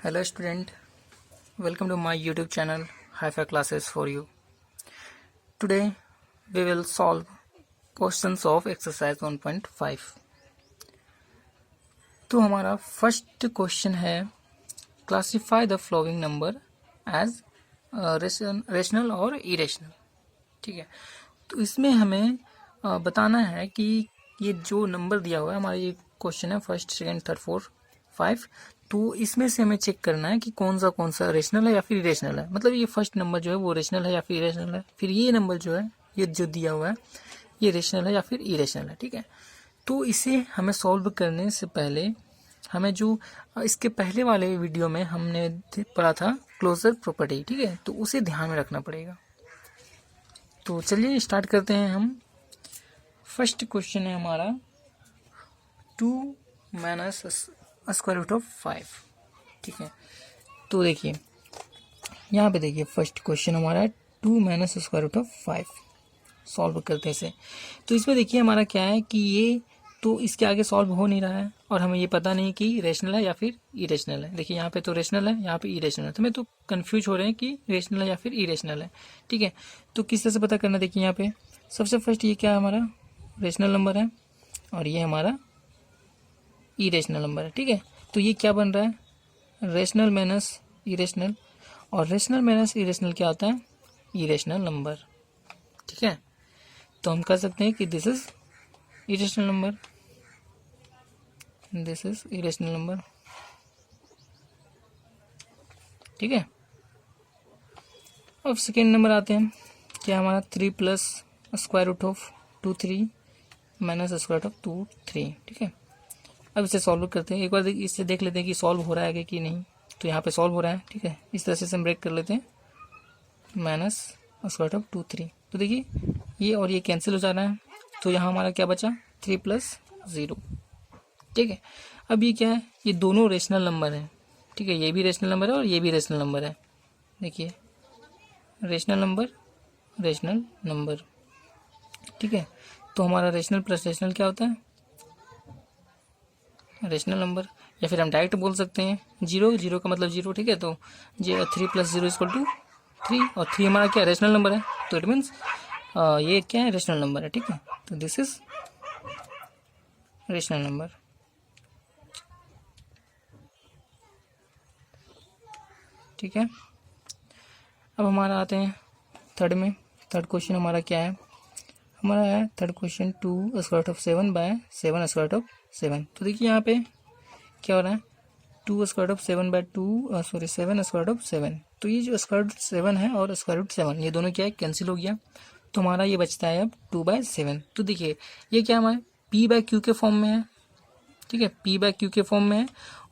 Hello student, welcome to my YouTube channel Hi-Fi Classes for you. Today we will solve questions of exercise 1.5. तो हमारा first question है classify the flowing number as rational और irrational. ठीक है, तो इसमें हमें बताना है कि ये जो नंबर दिया हुआ है हमारा ये क्वेश्चन है फर्स्ट सेकंड थर्ड फोर्थ 5. तो इसमें से हमें चेक करना है कि कौन सा रेशनल है या फिर इरेशनल है. मतलब ये फर्स्ट नंबर जो है वो रेशनल है या फिर इरेशनल है. फिर ये नंबर जो है ये जो दिया हुआ है ये रेशनल है या फिर इरेशनल है. ठीक है, तो इसे हमें सॉल्व करने से पहले हमें जो इसके पहले वाले वीडियो में हमने पढ़ा था क्लोजर प्रॉपर्टी, ठीक है, तो उसे ध्यान में रखना पड़ेगा. तो चलिए स्टार्ट करते हैं हम. फर्स्ट क्वेश्चन है हमारा 2 माइनस स्क्वायर रूट ऑफ 5. ठीक है, तो देखिए यहाँ पे देखिए फर्स्ट क्वेश्चन हमारा है 2 minus square root of 5. Solve करते हैं इसे. तो इसमें देखिए हमारा क्या है कि ये तो इसके आगे सॉल्व हो नहीं रहा है और हमें ये पता नहीं कि रेशनल है या फिर इरेशनल है. देखिए यहाँ पे तो रेशनल है, यहाँ पे इरेशनल है, तो हमें तो कंफ्यूज हो रहे हैं कि रेशनल है या फिर इरेशनल है. ठीक है, तो किस तरह से पता करना. देखिए यहाँ पे सबसे फर्स्ट ये क्या है हमारा रेशनल नंबर है और ये हमारा इरेशनल नंबर है. ठीक है, तो ये क्या बन रहा है रेशनल माइनस इरेशनल, और रेशनल माइनस इरेशनल क्या होता है इरेशनल नंबर. ठीक है, तो हम कह सकते हैं कि this is irrational number, this is irrational number. ठीक है, अब सेकेंड नंबर आते हैं क्या हमारा 3 plus square root of 2 3 minus square root of 2 3. ठीक है, अब इसे सॉल्व करते हैं. एक बार इससे देख लेते हैं कि सॉल्व हो रहा है कि नहीं. तो यहाँ पे सॉल्व हो रहा है. ठीक है, इस तरह से हम ब्रेक कर लेते हैं माइनस स्क्वायर रूट ऑफ 2 3. तो देखिए ये और ये कैंसिल हो जा रहा है, तो यहाँ हमारा क्या बचा 3 प्लस 0. ठीक है, अब ये क्या है ये दोनों रेशनल नंबर हैं. ठीक है, ये भी रेशनल नंबर है और ये भी रेशनल नंबर है. देखिए रेशनल नंबर रेशनल नंबर. ठीक है, तो हमारा रेशनल प्लस रेशनल क्या होता है रेशनल नंबर, या फिर हम डायरेक्ट बोल सकते हैं 0 0 का मतलब 0. ठीक है, तो 3 प्लस 0 इक्वल टू 3 और 3 हमारा क्या रेशनल नंबर है, तो इट मीन्स ये क्या है रेशनल नंबर है. ठीक है, तो दिस इज रेशनल नंबर. ठीक है, अब हमारा आते हैं थर्ड में. थर्ड क्वेश्चन हमारा क्या है हमारा है third question 2 square root of 7 by 7 square root of 7. तो देखिए यहाँ पे क्या हो रहा है 2 square root of 7 by 7 square root of 7. तो ये जो स्क्वायर रूट 7 है और स्क्वायर रूट 7 ये दोनों क्या है कैंसिल हो गया, तो हमारा ये बचता है अब 2/7. तो देखिए ये क्या हमारे p बाय क्यू के फॉर्म में है. ठीक है, p बाय क्यू के फॉर्म में है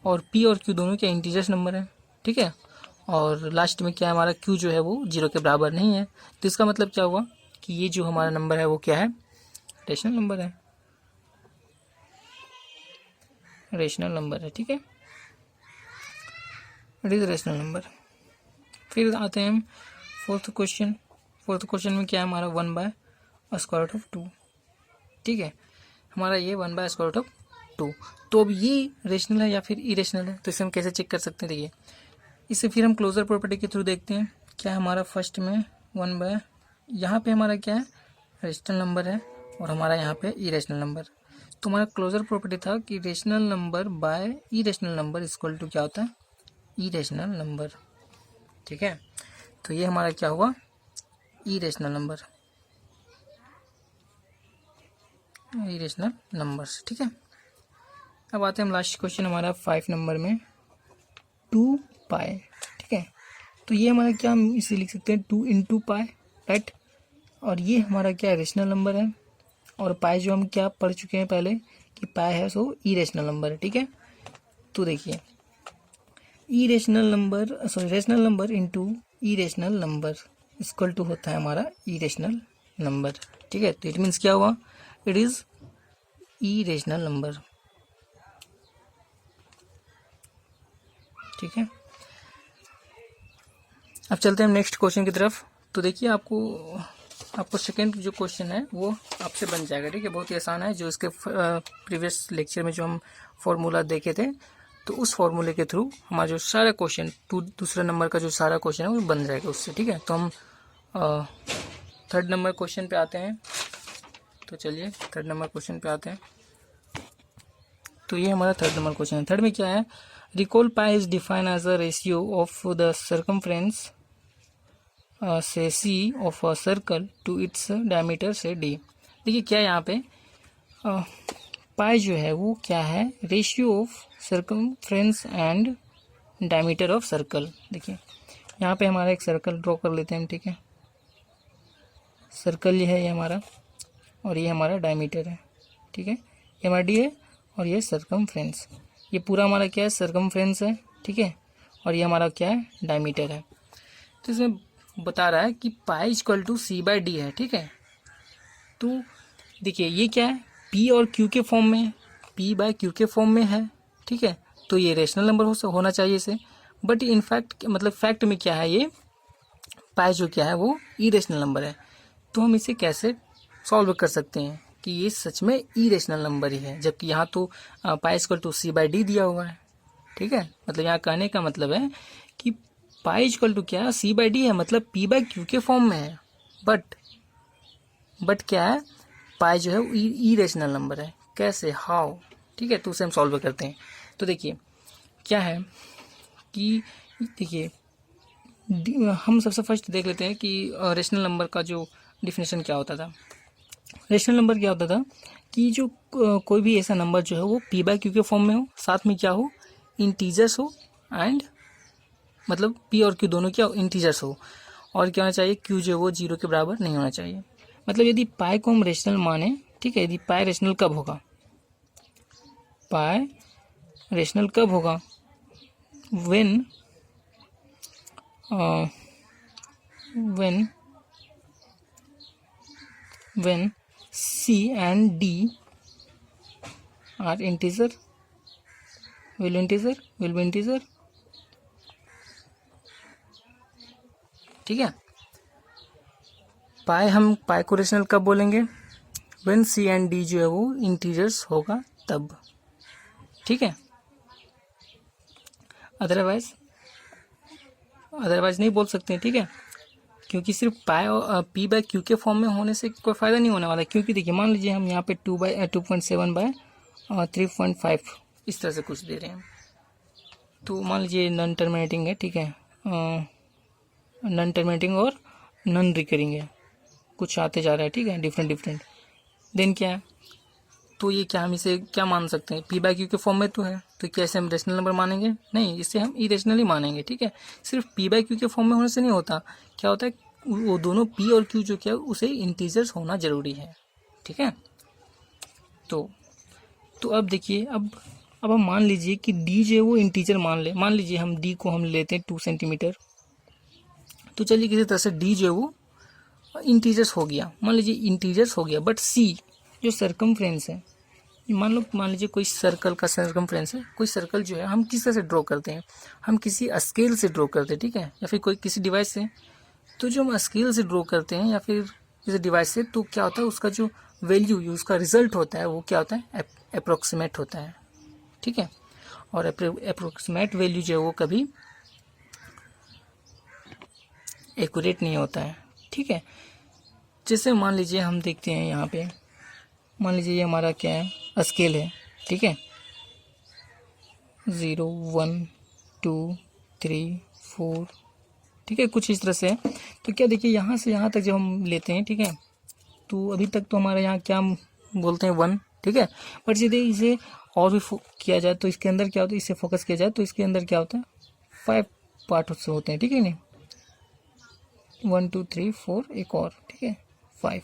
और p और q दोनों क्या इंटीजर्स नंबर है. ठीक है, और लास्ट में क्या है हमारा q जो है वो 0 के बराबर नहीं है. तो इसका मतलब क्या हुआ कि ये जो हमारा नंबर है वो क्या है रेशनल नंबर है, रेशनल नंबर है. ठीक है, इट इज रेशनल नंबर. फिर आते हैं हम फोर्थ क्वेश्चन. फोर्थ क्वेश्चन में क्या है हमारा 1 बाय स्क्वायर रूट ऑफ 2. ठीक है, हमारा ये 1 बाय स्क्वायर रूट ऑफ 2. तो अब ये रेशनल है या फिर इरेशनल है, तो इसे हम कैसे चेक कर सकते हैं. देखिए इसे फिर हम क्लोजर प्रॉपर्टी के थ्रू देखते हैं. क्या हमारा फर्स्ट में 1 बाय यहाँ पे हमारा क्या है रेशनल नंबर है और हमारा यहाँ पे इरेशनल नंबर. तो हमारा क्लोजर प्रॉपर्टी था कि rational number by irrational number equal to क्या होता है इरेशनल नंबर. ठीक है, तो ये हमारा क्या हुआ इरेशनल नंबर, इरेशनल नंबर्स. ठीक है, अब आते हैं हम लास्ट क्वेश्चन हमारा 5 नंबर में 2 पाई. ठीक है, तो ये हमारा क्या हम इसे लिख सकते हैं 2 इंटू पाई, राइट. और ये हमारा क्या रेशनल नंबर है और पाई जो हम क्या पढ़ चुके हैं पहले कि पाई है सो इरेशनल नंबर है. ठीक है, तो देखिए irrational number rational number into irrational number equal to होता है हमारा इरेशनल नंबर. ठीक है, तो इट मीन्स क्या हुआ इट इज इरेशनल नंबर. ठीक है, अब चलते हैं नेक्स्ट क्वेश्चन की तरफ. तो देखिए आपको सेकेंड जो क्वेश्चन है वो आपसे बन जाएगा. ठीक है, बहुत ही आसान है. जो इसके प्रीवियस लेक्चर में जो हम फॉर्मूला देखे थे तो उस फॉर्मूले के थ्रू हमारा जो सारा क्वेश्चन दूसरे नंबर का जो सारा क्वेश्चन है वो बन जाएगा उससे। ठीक है, तो हम थर्ड नंबर क्वेश्चन पे आते हैं। तो चलिए थर्ड नंबर क्वेश्चन पे आते हैं। तो ये हमारा थर्ड नंबर क्वेश्चन है। थर्ड में क्या है, recall pi is define as a ratio of the circumference से C of a circle to its diameter से डी। देखिए क्या है यहाँ पे, पाई जो है वो क्या है, ratio of circumference and diameter of circle. देखिए यहाँ पे हमारा एक सर्कल ड्रॉ कर लेते हैं हम। ठीक है, सर्कल ये है, ये हमारा, और ये हमारा डायमीटर है। ठीक है, ये हमारा डी है और ये सर्कमफ्रेंस, ये पूरा हमारा क्या है, सर्कमफ्रेंस है। ठीक है, और ये हमारा क्या है, डायमीटर है। तो इसमें बता रहा है कि pi equal to C by D है। ठीक है, तो देखिए ये क्या है, पी और क्यू के फॉर्म में है, पी बाय क्यू के फॉर्म में है। ठीक है, तो ये रेशनल नंबर होना चाहिए इसे, बट इनफैक्ट मतलब फैक्ट में क्या है, ये पाई जो क्या है वो इरेशनल नंबर है। तो हम इसे कैसे सॉल्व कर सकते हैं कि ये सच में इरेशनल नंबर ही है, जबकि यहाँ तो pi equal to C by D दिया हुआ है। ठीक है, मतलब यहाँ कहने का मतलब है कि पाई इक्वल टू क्या, सी बाई डी है, मतलब पी बाई क्यू के फॉर्म में है, बट क्या है, पाई जो है वो इरेशनल नंबर है। कैसे, हाउ? ठीक है, तो उसे हम सॉल्व करते हैं। तो देखिए क्या है कि देखिए हम सबसे फर्स्ट देख लेते हैं कि रेशनल नंबर का जो डिफिनेशन क्या होता था। रेशनल नंबर क्या होता था कि जो कोई भी ऐसा नंबर जो है वो पी बाई क्यू के फॉर्म में हो, साथ में क्या हो, इंटीजर्स हो, एंड मतलब पी और क्यू दोनों क्या हो, इंटीजर्स हो, और क्या होना चाहिए, क्यू जो है वो 0 के बराबर नहीं होना चाहिए। मतलब यदि पाई को हम रेशनल माने, ठीक है, यदि पाई रेशनल कब होगा, पाई रेशनल कब होगा, when C and D are integer, will be integer। ठीक है, पाई को रेशनल कब बोलेंगे, व्हेन C and D जो है वो इंटीजर्स होगा तब। ठीक है, अदरवाइज नहीं बोल सकते हैं। ठीक है, क्योंकि सिर्फ पाई और पी बाई क्यू के फॉर्म में होने से कोई फ़ायदा नहीं होने वाला। क्योंकि देखिए मान लीजिए हम यहाँ पे 2.7 बाय 3.5 इस तरह से कुछ दे रहे हैं, तो मान लीजिए नॉन टर्मिनेटिंग है। ठीक है, नॉन टर्मिनेटिंग और नॉन रिकरिंग है, कुछ आते जा रहा है। ठीक है, डिफरेंट देन क्या है, तो ये क्या हम इसे क्या मान सकते हैं, पी बाई क्यू के फॉर्म में तो है, तो कैसे हम रेशनल नंबर मानेंगे, नहीं, इसे हम इरेशनल ही मानेंगे। ठीक है, सिर्फ पी बाई क्यू के फॉर्म में होने से नहीं होता, क्या होता है, वो दोनों पी और क्यू जो क्या है उसे इंटीजर्स होना जरूरी है। ठीक है, तो अब देखिए, अब हम मान लीजिए कि डी जो है वो इंटीजर मान लीजिए हम डी को हम लेते हैं 2 सेंटीमीटर। तो चलिए किसी तरह से डी जो है वो इंटीजर्स हो गया, मान लीजिए इंटीजर्स हो गया, बट सी जो सर्कमफ्रेंस है, मान लीजिए कोई सर्कल का सर्कमफ्रेंस है, कोई सर्कल जो है हम किस तरह से ड्रॉ करते हैं, हम किसी स्केल से ड्रॉ करते हैं। ठीक है, या फिर कोई किसी डिवाइस से, तो जो हम स्केल से ड्रॉ करते हैं या फिर किसी डिवाइस से, तो क्या होता है, उसका जो वैल्यू, उसका रिजल्ट होता है वो क्या होता है, अप्रोक्सीमेट होता है। ठीक है, और अप्रोक्सीमेट वैल्यू जो है वो कभी एक्यूरेट नहीं होता है। ठीक है, जैसे मान लीजिए हम देखते हैं यहाँ पे, मान लीजिए ये हमारा क्या है, स्केल है। ठीक है, 0 1 2 3 4, ठीक है, कुछ इस तरह से है। तो क्या देखिए यहाँ से यहाँ तक जब हम लेते हैं, ठीक है, तो अभी तक तो हमारे यहाँ क्या बोलते हैं 1। ठीक है, बट यदि इसे और भी किया जाए तो इसके अंदर क्या होता है, इसे फोकस किया जाए तो इसके अंदर क्या होता है, 5 पार्ट से होते हैं। ठीक है, नहीं 1 2 3 4 एक और, ठीक है 5।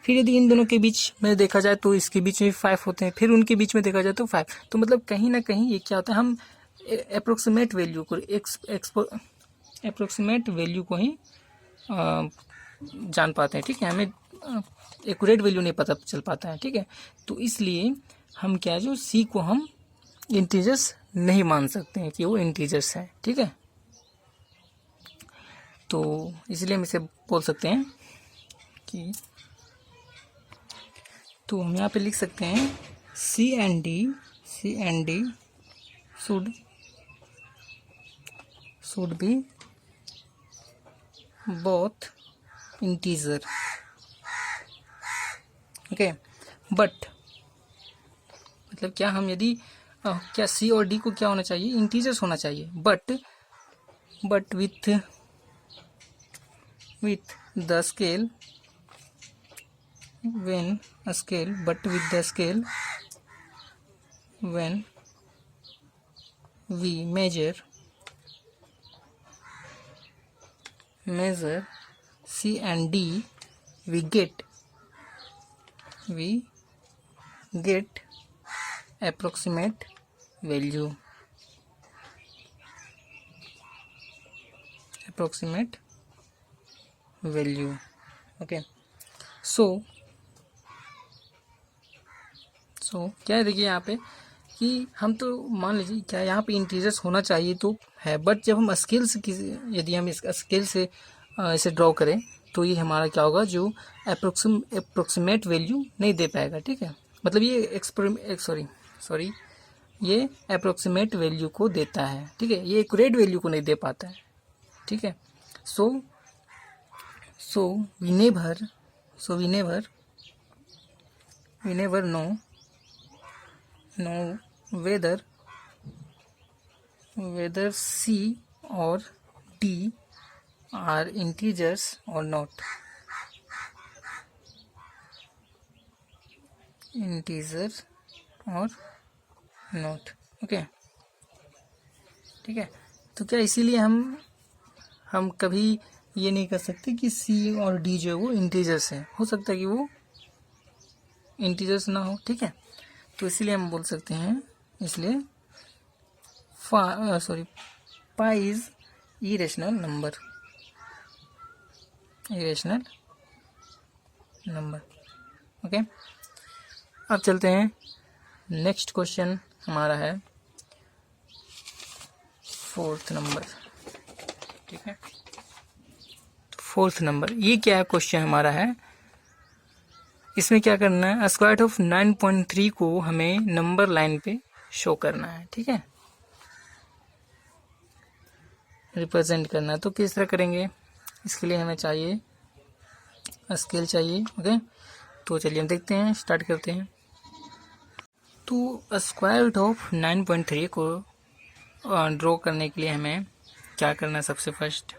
फिर यदि इन दोनों के बीच में देखा जाए तो इसके बीच में 5 होते हैं, फिर उनके बीच में देखा जाए तो 5। तो मतलब कहीं ना कहीं ये क्या होता है, हम अप्रोक्सीमेट वैल्यू को अप्रोक्सीमेट वैल्यू को ही जान पाते हैं। ठीक है, हमें एक्यूरेट वैल्यू नहीं पता चल पाता है। ठीक है, तो इसलिए हम क्या, जो सी को हम इंटीजर्स नहीं मान सकते हैं कि वो इंटीजर्स है। ठीक है, तो इसलिए हम इसे बोल सकते हैं कि, तो हम यहाँ पे लिख सकते हैं C and D should be both integer. Okay, but मतलब क्या हम यदि क्या सी और डी को क्या होना चाहिए, इंटीजर्स होना चाहिए, but with the scale when we measure C and D, we get approximate value. Okay, so क्या है, देखिए यहाँ पे कि हम तो मान लीजिए क्या यहाँ पे इंटीजर्स होना चाहिए तो है, बट जब हम स्केल से यदि हम इस स्केल से इसे ड्रॉ करें तो ये हमारा क्या होगा, जो अप्रोक्सीमेट वैल्यू नहीं दे पाएगा। ठीक है, मतलब ये सॉरी ये अप्रोक्सीमेट वैल्यू को देता है। ठीक है, ये एक्यूरेट वैल्यू को नहीं दे पाता है। ठीक है, सो we never know whether C or D are integers or not. Okay, ठीक है, तो क्या इसीलिए हम कभी ये नहीं कर सकते कि C और D जो है वो इंटीजर्स है। हो सकता है कि वो इंटीजर्स ना हो। ठीक है, तो इसीलिए हम बोल सकते हैं, इसलिए pi is irrational number. Okay, अब चलते हैं, नेक्स्ट क्वेश्चन हमारा है 4th नंबर। ठीक है, 4th नंबर, ये क्या है क्वेश्चन हमारा है, इसमें क्या करना है, स्क्वायर ऑफ 9.3 को हमें नंबर लाइन पे शो करना है। ठीक है, रिप्रेजेंट करना है, तो किस तरह करेंगे, इसके लिए हमें चाहिए स्केल चाहिए। ओके, तो चलिए हम देखते हैं, स्टार्ट करते हैं। तो स्क्वायर रूट ऑफ 9.3 को ड्रॉ करने के लिए हमें क्या करना है, सबसे फर्स्ट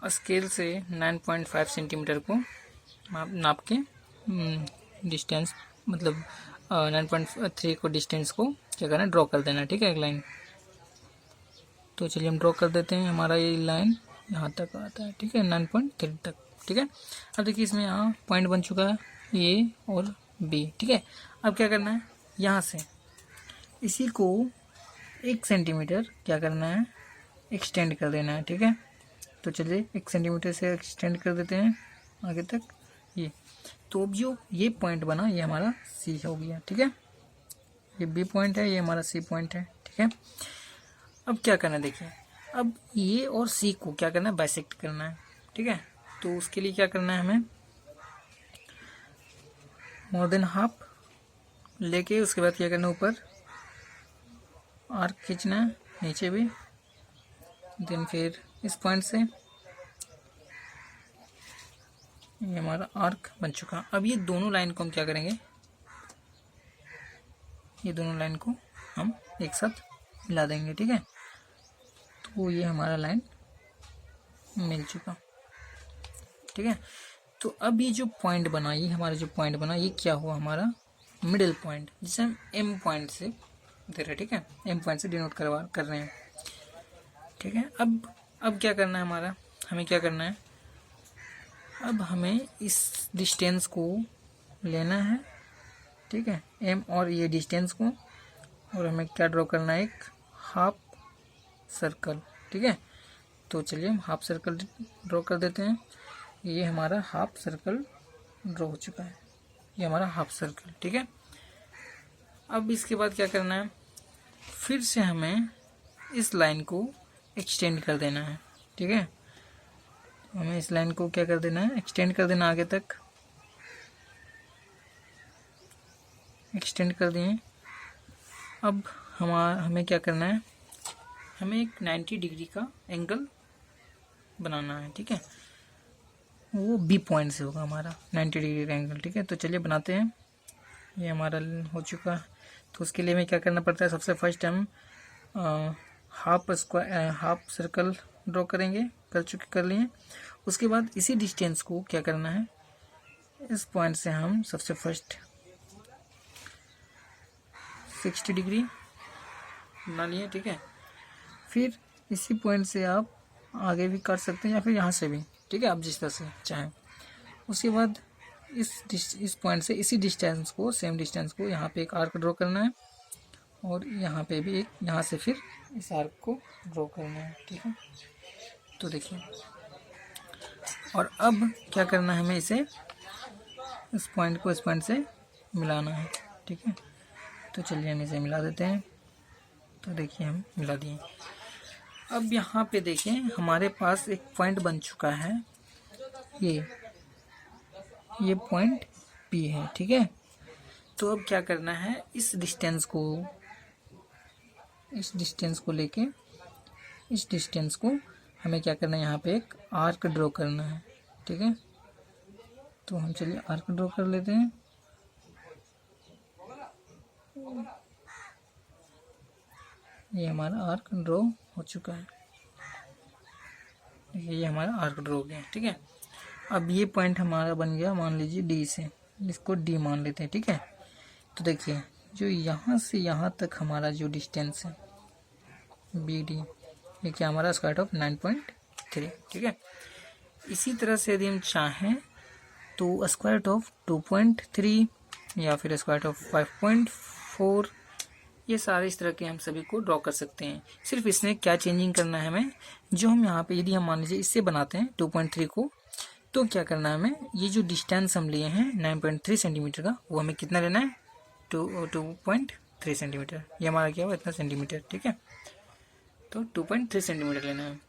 स्केल से 9.5 सेंटीमीटर को नाप के डिस्टेंस, मतलब 9.3 को डिस्टेंस को क्या करना है, ड्रॉ कर देना। ठीक है, एक लाइन। तो चलिए हम ड्रॉ कर देते हैं, हमारा ये लाइन यहाँ तक आता है। ठीक है, 9.3 तक। ठीक है, अब देखिए इसमें यहाँ पॉइंट बन चुका है ए और बी। ठीक है, अब क्या करना है, यहाँ से इसी को 1 सेंटीमीटर क्या करना है, एक्सटेंड कर देना है। ठीक है, तो चलिए 1 सेंटीमीटर से एक्सटेंड कर देते हैं आगे तक ये। तो अब जो ये पॉइंट बना ये हमारा सी हो गया। ठीक है, ये बी पॉइंट है, ये हमारा सी पॉइंट है। ठीक है, अब क्या करना है, देखिए अब ये और सी को क्या करना है, बाइसेक्ट करना है। ठीक है, तो उसके लिए क्या करना है, हमें मोर देन हाफ लेके उसके बाद क्या करना है, ऊपर आर्क खींचना है, नीचे भी, देन फिर इस पॉइंट से ये हमारा आर्क बन चुका। अब ये दोनों लाइन को हम क्या करेंगे, ये दोनों लाइन को हम एक साथ मिला देंगे। ठीक है, तो ये हमारा लाइन मिल चुका। ठीक है, तो अब ये जो पॉइंट बना, ये हमारा जो पॉइंट बना, ये क्या हुआ, हमारा मिडिल पॉइंट, जिसे हम एम पॉइंट से दे रहे हैं। ठीक है, एम पॉइंट से डिनोट कर रहे हैं। ठीक है, अब क्या करना है, हमें क्या करना है, अब हमें इस डिस्टेंस को लेना है। ठीक है, एम और ये डिस्टेंस को, और हमें क्या ड्रॉ करना है, एक हाफ सर्कल। ठीक है, तो चलिए हम हाफ सर्कल ड्रॉ कर देते हैं। ये हमारा हाफ सर्कल ड्रॉ हो चुका है, ये हमारा हाफ सर्कल। ठीक है, अब इसके बाद क्या करना है, फिर से हमें इस लाइन को एक्सटेंड कर देना है। ठीक है, हमें इस लाइन को क्या कर देना है, एक्सटेंड कर देना, आगे तक एक्सटेंड कर दिए। अब हमें क्या करना है, हमें एक 90 डिग्री का एंगल बनाना है। ठीक है, वो बी पॉइंट से होगा हमारा 90 डिग्री का एंगल। ठीक है, तो चलिए बनाते हैं। ये हमारा हो चुका है। तो उसके लिए हमें क्या करना पड़ता है, सबसे फर्स्ट हम हाफ सर्कल ड्रॉ करेंगे, कर लिए। उसके बाद इसी डिस्टेंस को क्या करना है, इस पॉइंट से हम सबसे फर्स्ट 60 डिग्री बना लिए। ठीक है, फिर इसी पॉइंट से आप आगे भी कर सकते हैं या फिर यहाँ से भी। ठीक है, आप जिस तरह से चाहें। उसके बाद इस पॉइंट से इसी डिस्टेंस को, सेम डिस्टेंस को यहाँ पे एक आर्क ड्रॉ करना है और यहाँ पे भी एक, यहाँ से फिर इस आर्क को ड्रॉ करना है। ठीक है, तो देखिए, और अब क्या करना है, हमें इसे इस पॉइंट को इस पॉइंट से मिलाना है। ठीक है, तो चलिए हम इसे मिला देते हैं। तो देखिए हम मिला दिए। अब यहाँ पे देखें, हमारे पास एक पॉइंट बन चुका है, ये पॉइंट P है। ठीक है, तो अब क्या करना है, इस डिस्टेंस को लेके इस डिस्टेंस को हमें क्या करना है, यहाँ पे एक आर्क ड्रॉ करना है। ठीक है, तो हम चलिए आर्क ड्रॉ कर लेते हैं। ये हमारा आर्क ड्रॉ हो चुका है। ये हमारा आर्क ड्रॉ हो गया। ठीक है, अब ये पॉइंट हमारा बन गया, मान लीजिए D से, इसको D मान लेते हैं। ठीक है, तो देखिए, जो यहाँ से यहाँ तक हमारा जो डिस्टेंस है BD, ये क्या हमारा स्क्वायर ऑफ 9.3। ठीक है, इसी तरह से यदि हम चाहें तो स्क्वायर ऑफ 2.3 या फिर स्क्वायर ऑफ 5.4, ये सारे इस तरह के हम सभी को ड्रॉ कर सकते हैं। सिर्फ इसमें क्या चेंजिंग करना है हमें, जो हम यहाँ पे यदि हम मान लीजिए इससे बनाते हैं 2.3 को, तो क्या करना है हमें, ये जो डिस्टेंस हम लिए हैं 9.3 सेंटीमीटर का, वो हमें कितना लेना है, 2.3 सेंटीमीटर। ये हमारा क्या हुआ, इतना सेंटीमीटर। ठीक है, तो 2.3 सेंटीमीटर लेना है।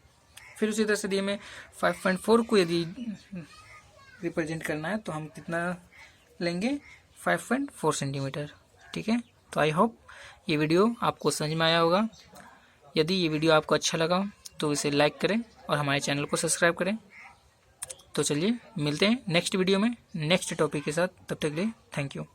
फिर उसी तरह से यदि हमें 5.4 को यदि रिप्रेजेंट करना है तो हम कितना लेंगे, 5.4 सेंटीमीटर। ठीक है, तो आई होप ये वीडियो आपको समझ में आया होगा। यदि ये वीडियो आपको अच्छा लगा तो इसे लाइक करें और हमारे चैनल को सब्सक्राइब करें। तो चलिए मिलते हैं नेक्स्ट वीडियो में नेक्स्ट टॉपिक के साथ, तब तक के लिए थैंक यू।